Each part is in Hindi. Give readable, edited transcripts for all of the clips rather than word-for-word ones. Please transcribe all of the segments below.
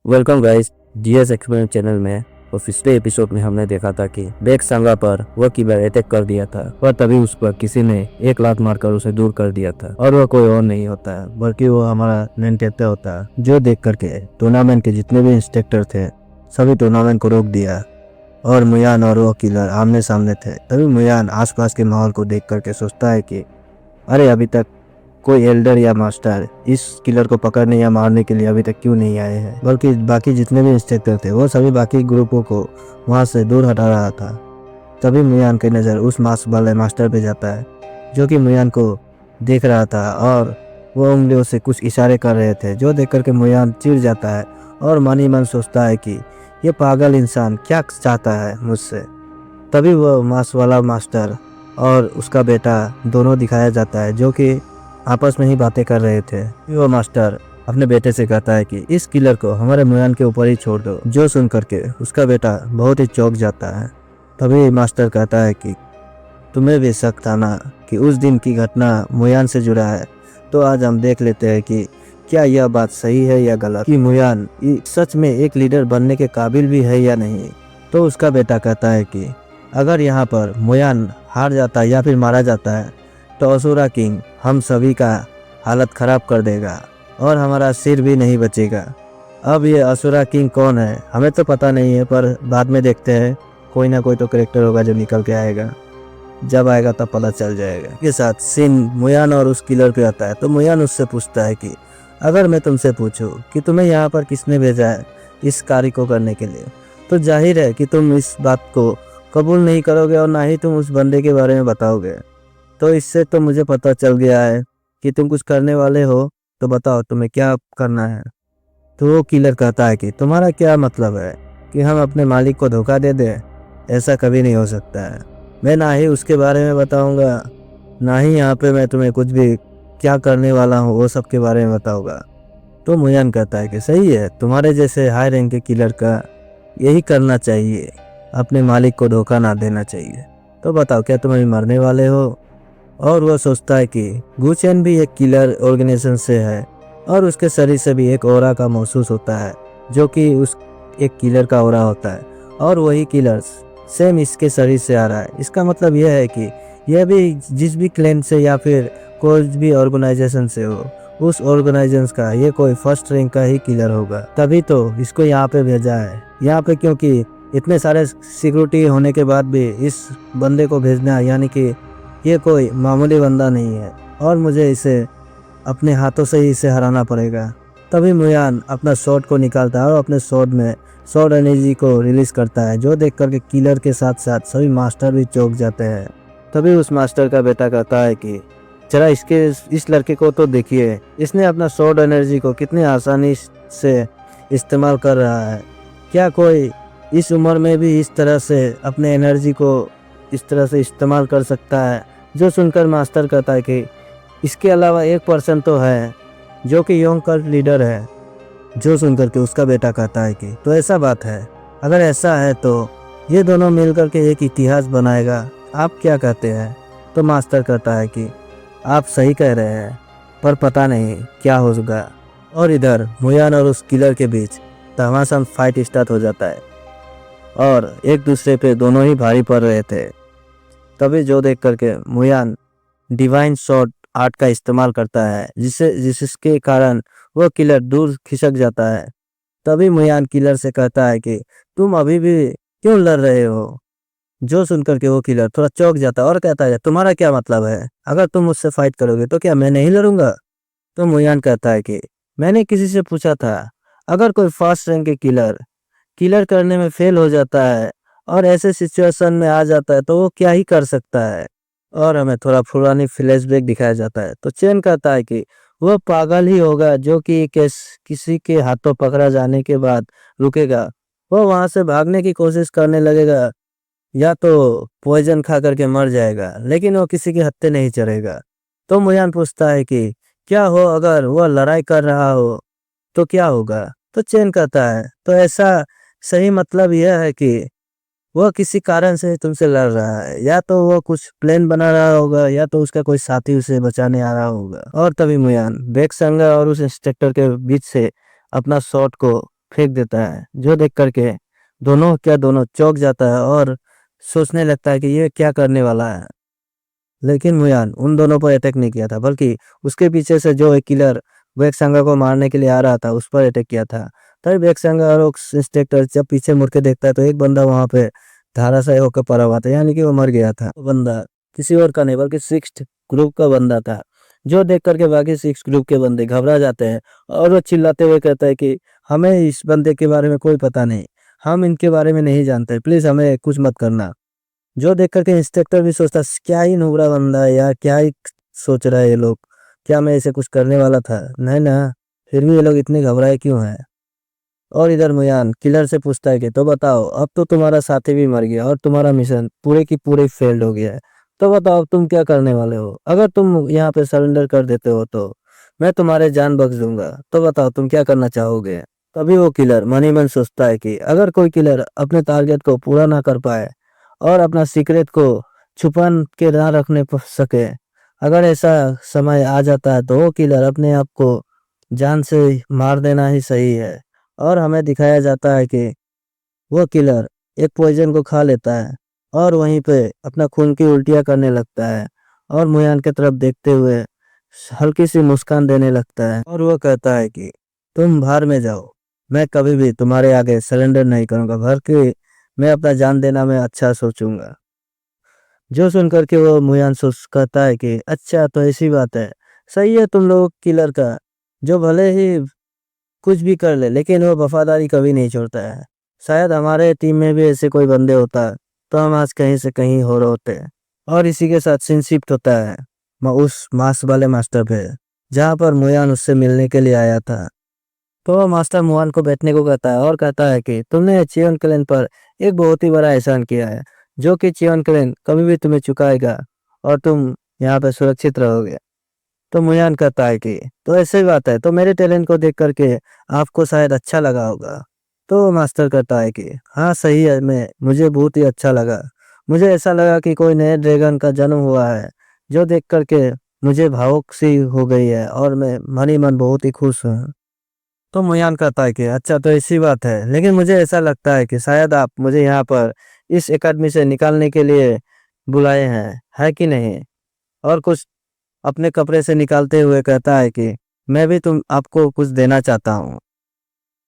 Welcome guys GS experiment channel में। और पिछले एपिसोड में हमने देखा था कि बेक सांगा पर वह किलर अटैक कर दिया था और तभी उस पर किसी ने एक लात मारकर उसे दूर कर दिया था। और वह कोई और नहीं होता है बल्कि वो हमारा नेनटेते होता है, जो देख करके टूर्नामेंट के जितने भी इंस्ट्रक्टर थे सभी टूर्नामेंट को रोक दिया। और मुयान और वो किलर आमने सामने थे। तभी मुयान आसपास के माहौल को देख करके सोचता है कि अरे अभी तक कोई एल्डर या मास्टर इस किलर को पकड़ने या मारने के लिए अभी तक क्यों नहीं आए हैं, बल्कि बाकी जितने भी इंस्ट्रक्टर थे वो सभी बाकी ग्रुपों को वहां से दूर हटा रहा था। तभी मुयान की नज़र उस मास्क वाले मास्टर पे जाता है जो कि मुयान को देख रहा था और वो उंगलियों से कुछ इशारे कर रहे थे, जो देख करके मुयान चिढ़ जाता है और मन ही मन सोचता है कि ये पागल इंसान क्या चाहता है मुझसे। तभी वो मास्क वाला मास्टर और उसका बेटा दोनों दिखाया जाता है जो कि आपस में ही बातें कर रहे थे। वो मास्टर अपने बेटे से कहता है कि इस किलर को हमारे मुयान के ऊपर ही छोड़ दो, जो सुन करके उसका बेटा बहुत ही चौंक जाता है। तभी मास्टर कहता है कि तुम्हें भी शक था ना कि उस दिन की घटना मुयान से जुड़ा है, तो आज हम देख लेते हैं कि क्या यह बात सही है या गलत, कि मुयान सच में एक लीडर बनने के काबिल भी है या नहीं। तो उसका बेटा कहता है कि अगर यहाँ पर मुयान हार जाता है या फिर मारा जाता है तो असुरा किंग हम सभी का हालत ख़राब कर देगा और हमारा सिर भी नहीं बचेगा। अब ये असुरा किंग कौन है हमें तो पता नहीं है, पर बाद में देखते हैं, कोई ना कोई तो करेक्टर होगा जो निकल के आएगा, जब आएगा तब पता चल जाएगा। के साथ सीन मुयान और उस किलर पे आता है। तो मुयान उससे पूछता है कि अगर मैं तुमसे पूछूं कि तुम्हें यहाँ पर किसने भेजा है इस कार्य को करने के लिए, तो जाहिर है कि तुम इस बात को कबूल नहीं करोगे और ना ही तुम उस बंदे के बारे में बताओगे। तो इससे तो मुझे पता चल गया है कि तुम कुछ करने वाले हो, तो बताओ तुम्हें क्या करना है। तो वो किलर कहता है कि तुम्हारा क्या मतलब है कि हम अपने मालिक को धोखा दे दें? ऐसा कभी नहीं हो सकता है। मैं ना ही उसके बारे में बताऊंगा, ना ही यहाँ पे मैं तुम्हें कुछ भी क्या करने वाला हूँ वो सब के बारे में बताऊंगा। तो मुयान कहता है कि सही है, तुम्हारे जैसे हाई रैंक के किलर का यही करना चाहिए, अपने मालिक को धोखा ना देना चाहिए। तो बताओ क्या तुम अभी मरने वाले हो? और वह सोचता है कि गुचेन भी एक किलर ऑर्गेनाइजेशन से है और उसके शरीर से भी एक ऑरा का महसूस होता है जो कि उस एक किलर का ऑरा होता है, और वही किलर सेम इसके शरीर से आ रहा है। इसका मतलब यह है कि यह भी जिस भी क्लैन से या फिर कोई भी ऑर्गेनाइजेशन से हो, उस ऑर्गेनाइजेशन का ये कोई फर्स्ट रैंक का ही किलर होगा। तभी तो इसको यहाँ पे भेजा है। यहाँ पे क्योंकि इतने सारे सिक्योरिटी होने के बाद भी इस बंदे को भेजना, यानी कि ये कोई मामूली बंदा नहीं है और मुझे इसे अपने हाथों से ही इसे हराना पड़ेगा। तभी मुयान अपना शॉट को निकालता है और अपने शॉट में शॉट एनर्जी को रिलीज करता है, जो देख करके किलर के साथ साथ सभी मास्टर भी चौंक जाते हैं। तभी उस मास्टर का बेटा कहता है कि जरा इस लड़के को तो देखिए, इसने अपना शॉट एनर्जी को कितनी आसानी से इस्तेमाल कर रहा है। क्या कोई इस उम्र में भी इस तरह से अपने एनर्जी को इस तरह से इस्तेमाल कर सकता है? जो सुनकर मास्टर कहता है कि इसके अलावा एक पर्सन तो है जो कि योंग कल्ट लीडर है। जो सुनकर के उसका बेटा कहता है कि तो ऐसा बात है, अगर ऐसा है तो ये दोनों मिलकर के एक इतिहास बनाएगा, आप क्या कहते हैं? तो मास्टर कहता है कि आप सही कह रहे हैं, पर पता नहीं क्या होगा। और इधर मुयान और उस किलर के बीच घमासान फाइट स्टार्ट हो जाता है और एक दूसरे पे दोनों ही भारी पड़ रहे थे। तभी जो देख करके मुयान डिवाइन शॉट आर्ट का इस्तेमाल करता है, जिसके कारण वो किलर दूर खिसक जाता है। तभी मुयान किलर से कहता है कि तुम अभी भी क्यों लड़ रहे हो? जो सुनकर के वो किलर थोड़ा चौंक जाता है और कहता है तुम्हारा क्या मतलब है? अगर तुम मुझसे फाइट करोगे तो क्या मैं नहीं लड़ूंगा? तो मुयान कहता है कि मैंने किसी से पूछा था, अगर कोई फास्ट रैंक के किलर करने में फेल हो जाता है और ऐसे सिचुएशन में आ जाता है तो वो क्या ही कर सकता है। और हमें थोड़ा पुरानी फ्लैशबैक दिखाया जाता है। तो चेन कहता है कि वह पागल ही होगा जो कि किसी के हाथों पकड़ा जाने के बाद रुकेगा। वो वहां से भागने की कोशिश करने लगेगा या तो पॉइजन खा करके मर जाएगा, लेकिन वो किसी के हत्थे नहीं चढ़ेगा। तो मुयान पूछता है कि क्या हो अगर वह लड़ाई कर रहा हो तो क्या होगा? तो चेन कहता है तो ऐसा सही मतलब यह है कि वह किसी कारण से तुमसे लड़ रहा है, या तो वो कुछ प्लान बना रहा होगा या तो उसका कोई साथी उसे बचाने आ रहा होगा। और तभी मुयान बेक संगा और उस इंस्ट्रक्टर के बीच से अपना शॉट को फेंक देता है, जो देख करके दोनों चौंक जाता है और सोचने लगता है कि ये क्या करने वाला है। लेकिन मुयान उन दोनों पर अटैक नहीं किया था, बल्कि उसके पीछे से जो एक किलर वेकसांगा को मारने के लिए आ रहा था उस पर अटैक किया था। तभी वेकसांगा और इंस्पेक्टर जब पीछे मुड़ के देखता है तो एक बंदा वहां पे धराशायी होकर पड़ा हुआ था, यानी कि वो मर गया था। वो बंदा किसी और का नहीं बल्कि सिक्स्थ ग्रुप का बंदा था, जो देख करके बाकी सिक्स ग्रुप के बंदे घबरा जाते हैं और वो चिल्लाते हुए कहता है कि हमें इस बंदे के बारे में कोई पता नहीं, हम इनके बारे में नहीं जानते, प्लीज हमें कुछ मत करना। जो देख करके इंस्पेक्टर भी सोचता क्या ही नुबड़ा बंदा है यार, क्या ही सोच रहा है ये लोग, क्या मैं इसे कुछ करने वाला था, नहीं ना, फिर भी ये लोग इतने घबराए क्यों हैं। और इधर मुयान किलर से पूछता है कि तो बताओ, अब तो तुम्हारा साथी भी मर गया और तुम्हारा मिशन पूरे की पूरे फेल्ड हो गया है, तो बताओ तुम क्या करने वाले हो। अगर तुम यहाँ पे सरेंडर कर देते हो तो मैं तुम्हारे जान बख्श दूंगा, तो बताओ तुम क्या करना चाहोगे। तभी वो किलर मन ही मन सोचता है कि अगर कोई किलर अपने टारगेट को पूरा ना कर पाए और अपना सीक्रेट को छुपा के ना रखने सके, अगर ऐसा समय आ जाता है तो वो किलर अपने आप को जान से मार देना ही सही है। और हमें दिखाया जाता है कि वो किलर एक पॉइजन को खा लेता है और वहीं पे अपना खून की उल्टियां करने लगता है और मुयान की तरफ देखते हुए हल्की सी मुस्कान देने लगता है और वो कहता है कि तुम बाहर में जाओ, मैं कभी भी तुम्हारे आगे सरेंडर नहीं करूंगा, बल्कि मैं अपना जान देना मैं अच्छा सोचूंगा। जो सुन करके वो मुयान सोच कहता है कि अच्छा तो ऐसी बात है, सही है तुम लोग किलर का, जो भले ही कुछ भी कर ले लेकिन वो वफादारी कभी नहीं छोड़ता है। शायद हमारे टीम में भी ऐसे कोई बंदे होता तो हम आज कहीं से कहीं हो रहे होते। और इसी के साथ सीन शिफ्ट होता है उस मांस वाले मास्टर पे, जहाँ पर मुयान उससे मिलने के लिए आया था। तो वह मास्टर मुआन को बैठने को कहता है और कहता है कि तुमने चियोन क्लैन पर एक बहुत ही बड़ा एहसान किया है, जो कि चियोन क्लैन कभी भी तुम्हें चुकाएगा और तुम यहाँ पे सुरक्षित रहोगे। तो मुयान कहता है कि तो ऐसी बात है, तो मेरे टैलेंट को देख करके आपको शायद अच्छा लगा होगा। तो मास्टर कहता है कि हाँ सही है, मैं मुझे बहुत ही अच्छा लगा, मुझे ऐसा लगा कि कोई नए ड्रैगन का जन्म हुआ है, जो देख करके मुझे भावुक सी हो गई है और मैं मन ही मन बहुत ही खुश हूँ। तो मुयान कहता है कि अच्छा तो ऐसी बात है, लेकिन मुझे ऐसा लगता है कि शायद आप मुझे यहाँ पर इस एकेडमी से निकालने के लिए बुलाए हैं, है कि नहीं। और कुछ अपने कपड़े से निकालते हुए कहता है कि मैं भी तुम आपको कुछ देना चाहता हूँ।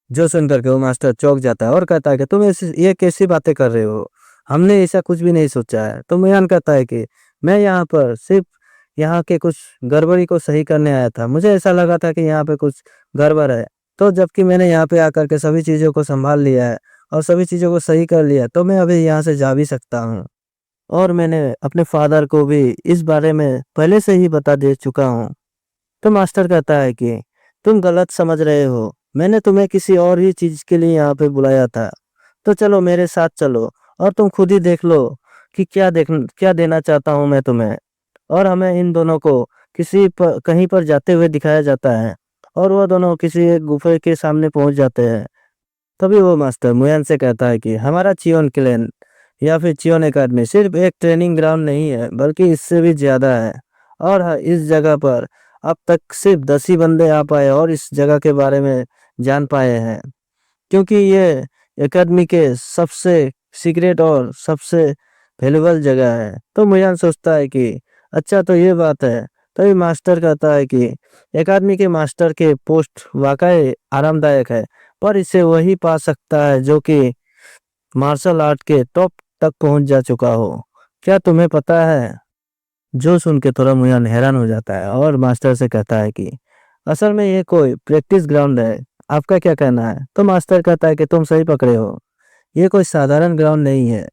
जो सुनकर के वो मास्टर चौंक जाता है और कहता है कि तुम ऐसी ये कैसी बातें कर रहे हो, हमने ऐसा कुछ भी नहीं सोचा है। तो मुयान कहता है कि मैं यहाँ पर सिर्फ यहाँ के कुछ गड़बड़ी को सही करने आया था, मुझे ऐसा लगा था कि यहाँ पे कुछ गड़बड़ है, तो जबकि मैंने यहाँ पे आकर के सभी चीज़ों को संभाल लिया है और सभी चीज़ों को सही कर लिया, तो मैं अभी यहाँ से जा भी सकता हूँ। और मैंने अपने फादर को भी इस बारे में पहले से ही बता दे चुका हूँ। तो मास्टर कहता है कि तुम गलत समझ रहे हो, मैंने तुम्हें किसी और ही चीज के लिए यहाँ पे बुलाया था, तो चलो मेरे साथ चलो और तुम खुद ही देख लो कि क्या देना चाहता हूँ मैं तुम्हें। और हमें इन दोनों को कहीं पर जाते हुए दिखाया जाता है और वह दोनों किसी एक गुफे के सामने पहुंच जाते हैं। तभी वो मास्टर मुयान से कहता है कि हमारा चियोन क्लैन या फिर चियोन एकेडमी सिर्फ एक ट्रेनिंग ग्राउंड नहीं है, बल्कि इससे भी ज्यादा है। और हाँ, इस जगह पर अब तक सिर्फ 10 ही बंदे आ पाए और इस जगह के बारे में जान पाए हैं, क्योंकि ये एकेडमी के सबसे सीक्रेट और सबसे वैल्यूबल जगह है। तो मुयान सोचता है कि अच्छा तो ये बात है। तभी मास्टर कहता है कि एकेडमी के मास्टर के पोस्ट वाकई आरामदायक है, पर इसे वही पा सकता है जो कि मार्शल आर्ट के टॉप तक पहुंच जा चुका हो। क्या तुम्हें पता है। जो सुन के थोड़ा मुयान हैरान हो जाता है और मास्टर से कहता है कि असल में ये कोई प्रैक्टिस ग्राउंड है, आपका क्या कहना है। तो मास्टर कहता है कि तुम सही पकड़े हो, ये कोई साधारण ग्राउंड नहीं है।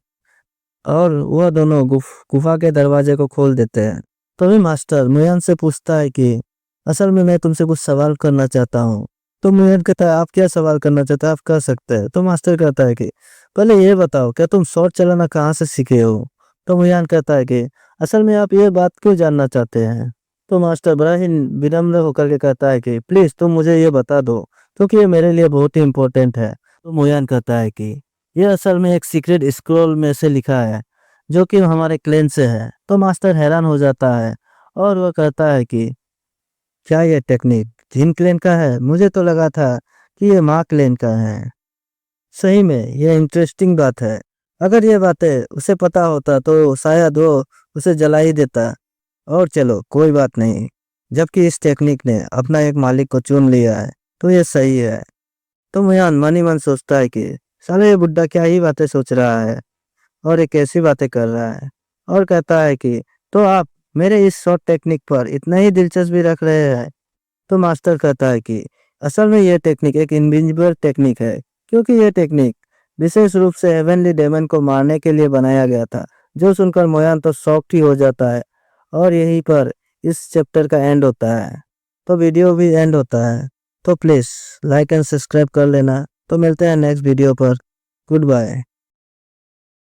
और वह दोनों गुफा के दरवाजे को खोल देते हैं। तभी मास्टर मुयान से पूछता है कि असल में मैं तुमसे कुछ सवाल करना चाहता हूँ। तो मुयान कहता है आप क्या सवाल करना चाहते हैं, आप कर सकते हैं। तो मास्टर कहता है कि पहले ये बताओ क्या तुम शॉट चलाना कहाँ से सीखे हो। तो मुयान कहता है कि असल में आप ये बात क्यों जानना चाहते हैं। तो मास्टर बड़ा ही विनम्र होकर के कहता है कि प्लीज तुम मुझे ये बता दो, क्योंकि ये मेरे लिए बहुत ही इम्पोर्टेंट है। तो मुयान कहता है कि ये असल में एक सीक्रेट स्क्रॉल में से लिखा है, जो कि हमारे क्लेन से है। तो मास्टर हैरान हो जाता है और वह कहता है कि क्या ये टेक्निक जिन क्लेन का है, मुझे तो लगा था कि ये मार्क लेन का है। सही में ये इंटरेस्टिंग बात है। अगर ये बातें उसे पता होता तो शायद वो उसे जला ही देता। और चलो कोई बात नहीं, जबकि इस टेक्निक ने अपना एक मालिक को चुन लिया है तो ये सही है। तो मुयान मन ही मन सोचता है कि साला ये बुड्ढा क्या ही बातें सोच रहा है और ये कैसी बातें कर रहा है। और कहता है कि तो आप मेरे इस शॉर्ट टेक्निक पर इतना ही दिलचस्पी रख रहे हैं। तो मास्टर कहता है कि असल में ये टेक्निक एक इनविजिबल टेक्निक है, क्योंकि ये टेक्निक विशेष रूप से हेवनली डेमन को मारने के लिए बनाया गया था। जो सुनकर मोयान तो शॉक्ड ही हो जाता है। और यहीं पर इस चैप्टर का एंड होता है। तो वीडियो भी एंड होता है। तो प्लीज़ लाइक एंड सब्सक्राइब कर लेना। तो मिलते हैं नेक्स्ट वीडियो पर। Good bye.